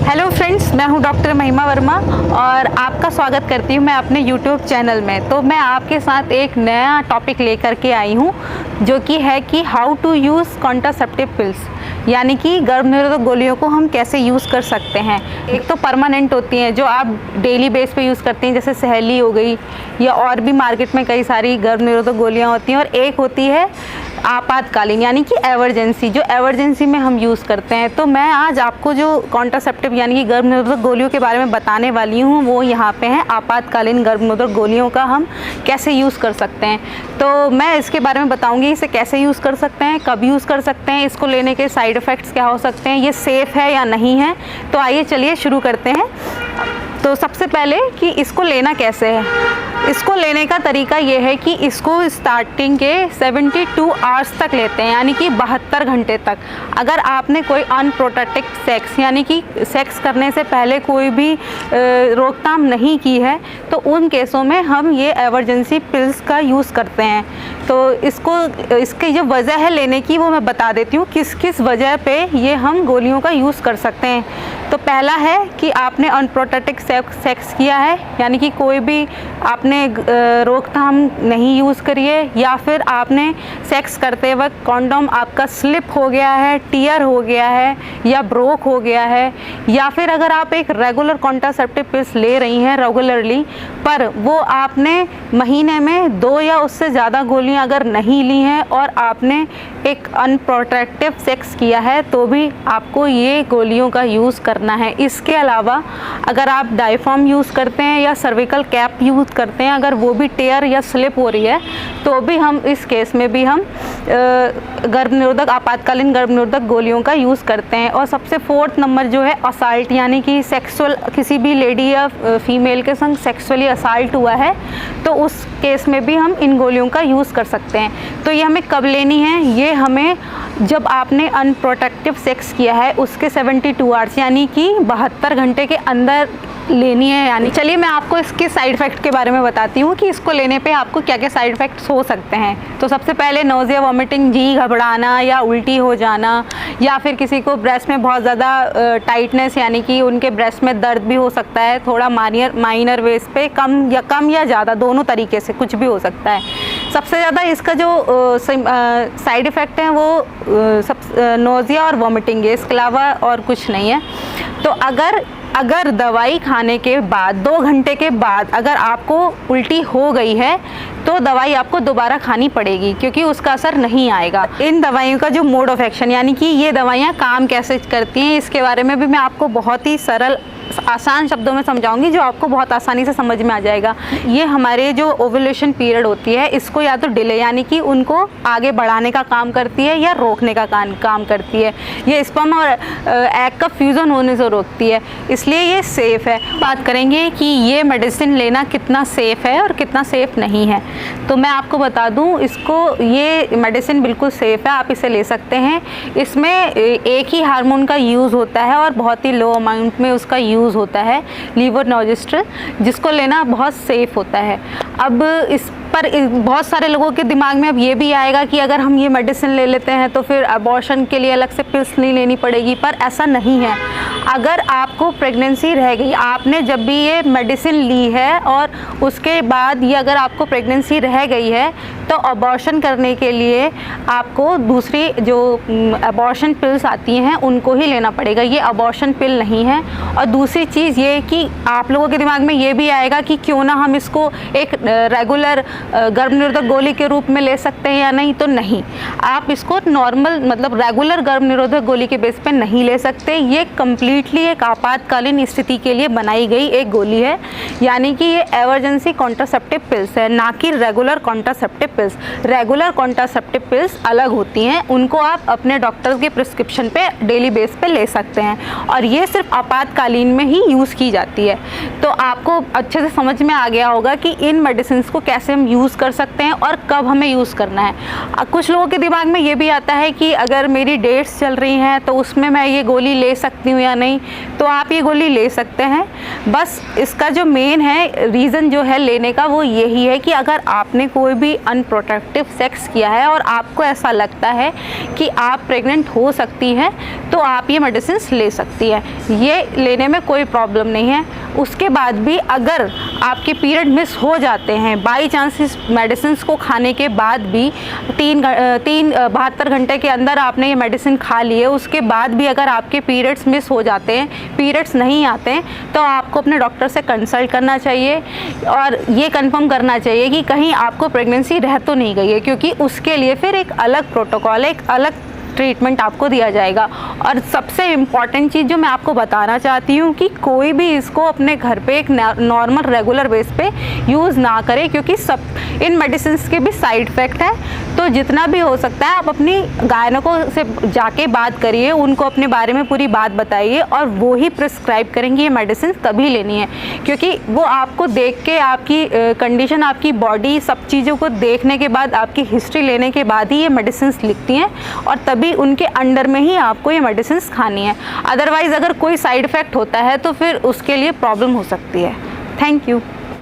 Hello friends, मैं हूं doctor महिमा वर्मा और आपका स्वागत करती हूं मैं अपने यूट्यूब चैनल में। तो मैं आपके साथ एक नया टॉपिक लेकर के आई हूं जो कि है कि how to use contraceptive pills, यानी कि गर्भनिरोधक गोलियों को हम कैसे यूज़ कर सकते हैं। एक तो परमानेंट होती हैं जो आप डेली बेस पे यूज़ करते हैं, जैसे सहेली हो गई या और भी मार्केट में कई सारी गर्भनिरोधक गोलियाँ होती हैं, और एक होती है आपातकालीन यानी कि एमरजेंसी, जो एमरजेंसी में हम यूज़ करते हैं। तो मैं आज आपको जो कॉन्ट्रासेप्टिव यानी कि गर्भनिरोधक गोलियों के बारे में बताने वाली हूँ वो यहाँ पे है आपातकालीन गर्भनिरोधक गोलियों का हम कैसे यूज़ कर सकते हैं। तो मैं इसके बारे में बताऊँगी इसे कैसे यूज़ कर सकते हैं, कब यूज़ कर सकते हैं, इसको लेने के साइड इफ़ेक्ट्स क्या हो सकते हैं, ये सेफ़ है या नहीं है। तो आइए चलिए शुरू करते हैं। तो सबसे पहले कि इसको लेना कैसे है। इसको लेने का तरीका ये है कि इसको स्टार्टिंग के 72 आवर्स तक लेते हैं, यानी कि 72 घंटे तक। अगर आपने कोई अनप्रोटेक्टेड सेक्स यानी कि सेक्स करने से पहले कोई भी रोकथाम नहीं की है तो उन केसों में हम ये एमरजेंसी पिल्स का यूज़ करते हैं। तो इसकी जो वजह है लेने की वो मैं बता देती हूँ, किस किस वजह पे ये हम गोलियों का यूज़ कर सकते हैं। तो पहला है कि आपने अनप्रोटेक्टेड सेक्स किया है, यानी कि कोई भी आपने रोकथाम नहीं यूज़ करी है, या फिर आपने सेक्स करते वक्त कॉन्डोम आपका स्लिप हो गया है, टियर हो गया है या ब्रोक हो गया है, या फिर अगर आप एक रेगुलर कॉन्ट्रासेप्टिव पिल्स ले रही हैं रेगुलरली, पर वो आपने महीने में 2 या उससे ज़्यादा गोलियां अगर नहीं ली हैं और आपने एक अनप्रोटेक्टिव सेक्स किया है तो भी आपको ये गोलियों का यूज़ करना है। इसके अलावा अगर आप डायफ्राम यूज़ करते हैं या सर्विकल कैप यूज़ करते हैं, अगर वो भी टेयर या स्लिप हो रही है तो भी हम इस केस में भी हम गर्भनिरोधक आपातकालीन गर्भनिरोधक गोलियों का यूज़ करते हैं। और सबसे 4th नंबर जो है असाल्ट, यानी कि सेक्सुअल किसी भी लेडी या फीमेल के संग सेक्सुअली असाल्ट हुआ है तो उस केस में भी हम इन गोलियों का यूज़ कर सकते हैं। तो ये हमें कब लेनी है, ये हमें जब आपने अनप्रोटेक्टिव सेक्स किया है उसके 72 आवर्स यानी कि 72 घंटे के अंदर लेनी है। यानी चलिए मैं आपको इसके साइड इफ़ेक्ट के बारे में बताती हूँ कि इसको लेने पे आपको क्या क्या साइड इफ़ेक्ट्स हो सकते हैं। तो सबसे पहले नोज़िया, वॉमिटिंग, जी घबराना या उल्टी हो जाना, या फिर किसी को ब्रेस्ट में बहुत ज़्यादा टाइटनेस यानी कि उनके ब्रेस्ट में दर्द भी हो सकता है, थोड़ा माइनर वेस पे कम या ज़्यादा दोनों तरीके से कुछ भी हो सकता है। सबसे ज़्यादा इसका जो साइड इफ़ेक्ट है वो नोज़िया और वॉमिटिंग है, इसके अलावा और कुछ नहीं है। तो अगर दवाई खाने के बाद 2 घंटे के बाद अगर आपको उल्टी हो गई है तो दवाई आपको दोबारा खानी पड़ेगी, क्योंकि उसका असर नहीं आएगा। इन दवाइयों का जो मोड ऑफ एक्शन यानी कि ये दवाइयाँ काम कैसे करती हैं इसके बारे में भी मैं आपको बहुत ही सरल आसान शब्दों में समझाऊंगी जो आपको बहुत आसानी से समझ में आ जाएगा। ये हमारे जो ओव्यूलेशन पीरियड होती है इसको या तो डिले यानी कि उनको आगे बढ़ाने का काम करती है या रोकने का काम करती है। ये स्पर्म और एग का फ्यूज़न होने से रोकती है, इसलिए ये सेफ़ है। बात करेंगे कि ये मेडिसिन लेना कितना सेफ़ है और कितना सेफ़ नहीं है। तो मैं आपको बता दूँ, ये मेडिसिन बिल्कुल सेफ़ है, आप इसे ले सकते हैं। इसमें एक ही हार्मोन का यूज़ होता है और बहुत ही लो अमाउंट में उसका यूज़ होता है, लीवोनॉर्जेस्ट्रिल, जिसको लेना बहुत सेफ होता है। अब इस पर बहुत सारे लोगों के दिमाग में अब ये भी आएगा कि अगर हम ये मेडिसिन ले लेते हैं तो फिर अबॉर्शन के लिए अलग से पिल्स नहीं लेनी पड़ेगी, पर ऐसा नहीं है। अगर आपको प्रेगनेंसी रह गई, आपने जब भी ये मेडिसिन ली है और उसके बाद ये अगर आपको प्रेगनेंसी रह गई है तो अबॉर्शन करने के लिए आपको दूसरी जो अबॉर्शन पिल्स आती हैं उनको ही लेना पड़ेगा, ये अबॉर्शन पिल नहीं है। और दूसरी चीज़ ये कि आप लोगों के दिमाग में ये भी आएगा कि क्यों ना हम इसको एक रेगुलर गर्भनिरोधक गोली के रूप में ले सकते हैं या नहीं, तो नहीं, आप इसको नॉर्मल मतलब रेगुलर गर्भनिरोधक गोली के बेस पे नहीं ले सकते। ये कम्प्लीटली एक आपातकालीन स्थिति के लिए बनाई गई एक गोली है, यानी कि ये एमरजेंसी कॉन्ट्रासेप्टिव पिल्स है, ना कि regular contraceptive pills. Regular contraceptive pills अलग होती हैं, उनको आप अपने डॉक्टर के प्रिस्क्रिप्शन पे डेली बेस पे ले सकते हैं और ये सिर्फ आपातकालीन में ही यूज़ की जाती है। तो आपको अच्छे से समझ में आ गया होगा कि इन मेडिसिन को कैसे हम यूज़ कर सकते हैं और कब हमें यूज़ करना है। कुछ लोगों के दिमाग में ये भी आता है कि अगर मेरी डेट्स चल रही हैं तो उसमें मैं ये गोली ले सकती हूँ या नहीं, तो आप ये गोली ले सकते हैं। बस इसका जो मेन है रीज़न जो है लेने का वो यही है कि अगर आपने कोई भी प्रोटेक्टिव सेक्स किया है और आपको ऐसा लगता है कि आप प्रेग्नेंट हो सकती हैं, तो आप ये मेडिसिन ले सकती है। ये लेने में कोई प्रॉब्लम नहीं है। उसके बाद भी अगर आपके पीरियड मिस हो जाते हैं, बाई चांस इस मेडिसिन को खाने के बाद भी 72 घंटे के अंदर आपने ये मेडिसिन खा ली है, उसके बाद भी अगर आपके पीरियड्स मिस हो जाते हैं, पीरियड्स नहीं आते हैं, तो आपको अपने डॉक्टर से कंसल्ट करना चाहिए और ये कंफर्म करना चाहिए कि कहीं आपको प्रेगनेंसी रह तो नहीं गई है, क्योंकि उसके लिए फिर एक अलग प्रोटोकॉल, एक अलग ट्रीटमेंट आपको दिया जाएगा। और सबसे इम्पॉर्टेंट चीज़ जो मैं आपको बताना चाहती हूँ कि कोई भी इसको अपने घर पे एक नॉर्मल रेगुलर बेस पे यूज़ ना करे, क्योंकि सब इन मेडिसिन के भी साइड इफ़ेक्ट है। तो जितना भी हो सकता है आप अपनी गायनों से जाके बात करिए, उनको अपने बारे में पूरी बात बताइए और वो ही प्रिस्क्राइब करेंगे ये मेडिसिन तभी लेनी है, क्योंकि वो आपको देख के आपकी कंडीशन, आपकी बॉडी, सब चीज़ों को देखने के बाद, आपकी हिस्ट्री लेने के बाद ही ये मेडिसिन लिखती हैं और तभी उनके अंडर में ही आपको ये मेडिसिन खानी है। अदरवाइज़ अगर कोई साइड इफ़ेक्ट होता है तो फिर उसके लिए प्रॉब्लम हो सकती है। Thank you.